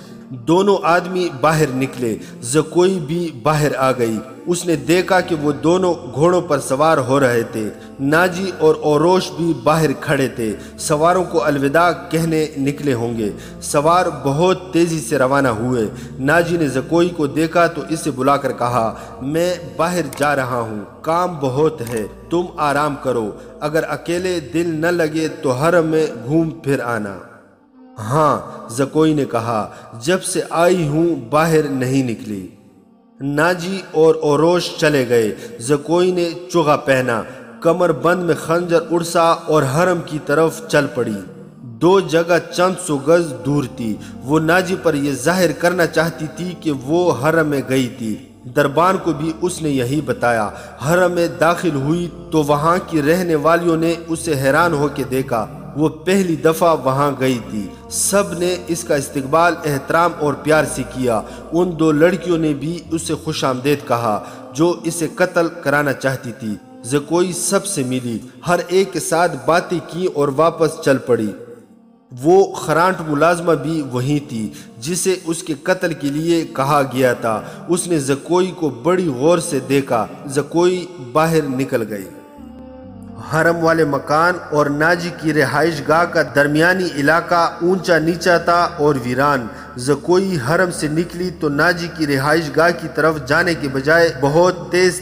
دونوں آدمی باہر نکلے۔ زکوئی بھی باہر آ گئی۔ اس نے دیکھا کہ وہ دونوں گھوڑوں پر سوار ہو رہے تھے۔ ناجی اور اوروش بھی باہر کھڑے تھے، سواروں کو الوداع کہنے نکلے ہوں گے۔ سوار بہت تیزی سے روانہ ہوئے۔ ناجی نے زکوئی کو دیکھا تو اسے بلا کر کہا، میں باہر جا رہا ہوں، کام بہت ہے، تم آرام کرو، اگر اکیلے دل نہ لگے تو حرم میں گھوم پھر آنا۔ ہاں، زکوئی نے کہا، جب سے آئی ہوں باہر نہیں نکلی۔ ناجی اور اوروش چلے گئے۔ زکوئی نے چوغا پہنا، کمر بند میں خنجر اڑسا اور حرم کی طرف چل پڑی۔ 2 جگہ چند سو گز دور تھی۔ وہ ناجی پر یہ ظاہر کرنا چاہتی تھی کہ وہ حرم میں گئی تھی۔ دربان کو بھی اس نے یہی بتایا۔ حرم میں داخل ہوئی تو وہاں کی رہنے والیوں نے اسے حیران ہو کے دیکھا۔ وہ پہلی دفعہ وہاں گئی تھی۔ سب نے اس کا استقبال احترام اور پیار سے کیا۔ ان 2 لڑکیوں نے بھی اسے خوش آمدید کہا جو اسے قتل کرانا چاہتی تھی۔ زکوئی سب سے ملی، ہر ایک کے ساتھ باتیں کی اور واپس چل پڑی۔ وہ خرانٹ ملازمہ بھی وہی تھی جسے اس کے قتل کے لیے کہا گیا تھا۔ اس نے زکوئی کو بڑی غور سے دیکھا۔ زکوئی باہر نکل گئی۔ حرم والے مکان اور ناجی کی رہائش گاہ کا درمیانی علاقہ اونچا نیچا تھا اور ویران۔ زکوئی حرم سے نکلی تو ناجی کی رہائش گاہ کی طرف جانے کے بجائے بہت تیز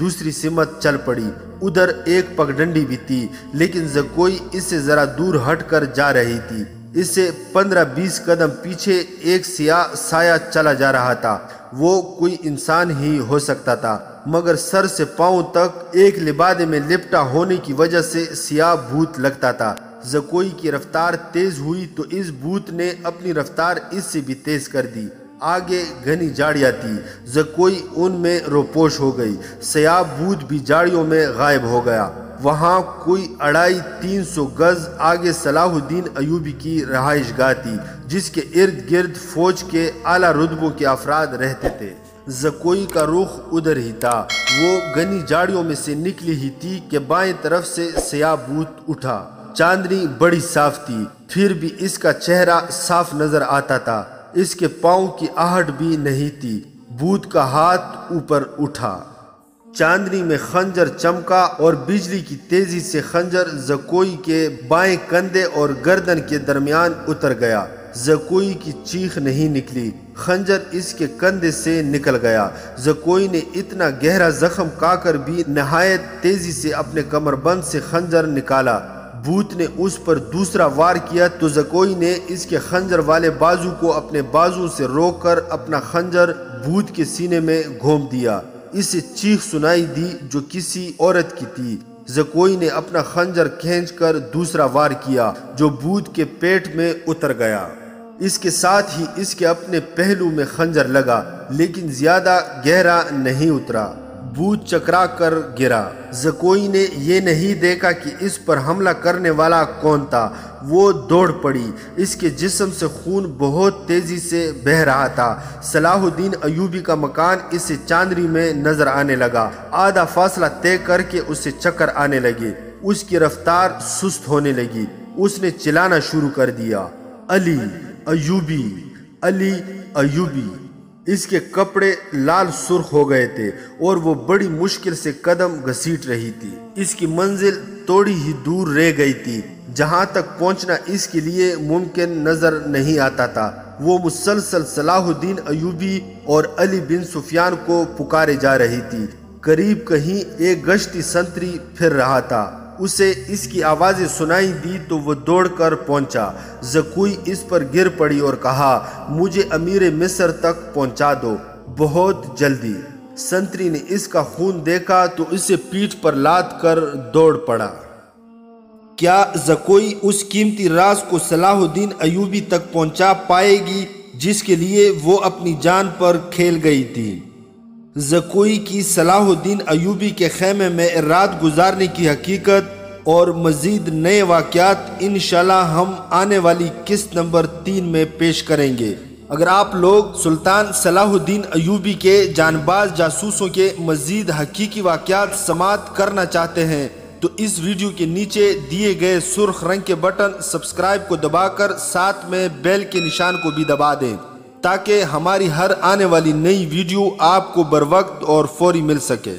دوسری سمت چل پڑی۔ ادھر ایک پگڈنڈی بھی تھی، لیکن زکوئی اس سے ذرا دور ہٹ کر جا رہی تھی۔ اس سے 15-20 قدم پیچھے ایک سیاہ سایہ چلا جا رہا تھا۔ وہ کوئی انسان ہی ہو سکتا تھا، مگر سر سے پاؤں تک ایک لبادے میں لپٹا ہونے کی وجہ سے سیاہ بھوت لگتا تھا۔ زکوئی کی رفتار تیز ہوئی تو اس بھوت نے اپنی رفتار اس سے بھی تیز کر دی۔ آگے گھنی جھاڑیاں تھی۔ زکوئی ان میں روپوش ہو گئی۔ سیاہ بھوت بھی جھاڑیوں میں غائب ہو گیا۔ وہاں کوئی 250-300 گز آگے صلاح الدین ایوبی کی رہائش گاہ تھی، جس کے ارد گرد فوج کے اعلیٰ رتبوں کے افراد رہتے تھے۔ زکوئی کا رخ ادھر ہی تھا۔ وہ گھنی جھاڑیوں میں سے نکلی ہی تھی کہ بائیں طرف سے سیاہ بھوت اٹھا۔ چاندنی بڑی صاف تھی، پھر بھی اس کا چہرہ صاف نظر آتا تھا۔ اس کے پاؤں کی آہٹ بھی نہیں تھی۔ بھوت کا ہاتھ اوپر اٹھا۔ چاندنی میں خنجر چمکا اور بجلی کی تیزی سے خنجر زکوئی کے بائیں کندھے اور گردن کے درمیان اتر گیا۔ زکوئی کی چیخ نہیں نکلی، خنجر اس کے کندھے سے نکل گیا۔ زکوئی نے اتنا گہرا زخم کھا کر بھی نہایت تیزی سے اپنے کمر بند سے خنجر نکالا۔ بھوت نے اس پر دوسرا وار کیا تو زکوئی نے اس کے خنجر والے بازو کو اپنے بازو سے روک کر اپنا خنجر بھوت کے سینے میں گھوم دیا۔ اسے چیخ سنائی دی جو کسی عورت کی تھی۔ زکوئی نے اپنا خنجر کھینچ کر دوسرا وار کیا جو بھوت کے پیٹ میں اتر گیا۔ اس کے ساتھ ہی اس کے اپنے پہلو میں خنجر لگا، لیکن زیادہ گہرا نہیں اترا۔ بھوت چکرا کر گرا۔ زکوئی نے یہ نہیں دیکھا کہ اس پر حملہ کرنے والا کون تھا۔ وہ دوڑ پڑی۔ اس کے جسم سے خون بہت تیزی سے بہہ رہا تھا۔ صلاح الدین ایوبی کا مکان اسے چاندنی میں نظر آنے لگا۔ آدھا فاصلہ طے کر کے اسے چکر آنے لگے۔ اس کی رفتار سست ہونے لگی۔ اس نے چلانا شروع کر دیا، علی ایوبی، علی ایوبی۔ اس کے کپڑے لال سرخ ہو گئے تھے اور وہ بڑی مشکل سے قدم گھسیٹ رہی تھی۔ اس کی منزل تھوڑی ہی دور رہ گئی تھی، جہاں تک پہنچنا اس کے لیے ممکن نظر نہیں آتا تھا۔ وہ مسلسل صلاح الدین ایوبی اور علی بن سفیان کو پکارے جا رہی تھی۔ قریب کہیں ایک گشتی سنتری پھر رہا تھا۔ اسے اس کی آوازیں سنائی دی تو وہ دوڑ کر پہنچا۔ زکوئی اس پر گر پڑی اور کہا، مجھے امیر مصر تک پہنچا دو، بہت جلدی۔ سنتری نے اس کا خون دیکھا تو اسے پیٹھ پر لاد کر دوڑ پڑا۔ کیا زکوئی اس قیمتی راز کو صلاح الدین ایوبی تک پہنچا پائے گی جس کے لیے وہ اپنی جان پر کھیل گئی تھی؟ زکوئی کی صلاح الدین ایوبی کے خیمے میں رات گزارنے کی حقیقت اور مزید نئے واقعات انشاءاللہ ہم آنے والی قسط نمبر 3 میں پیش کریں گے۔ اگر آپ لوگ سلطان صلاح الدین ایوبی کے جانباز جاسوسوں کے مزید حقیقی واقعات سماعت کرنا چاہتے ہیں تو اس ویڈیو کے نیچے دیے گئے سرخ رنگ کے بٹن سبسکرائب کو دبا کر ساتھ میں بیل کے نشان کو بھی دبا دیں تاکہ ہماری ہر آنے والی نئی ویڈیو آپ کو بروقت اور فوری مل سکے۔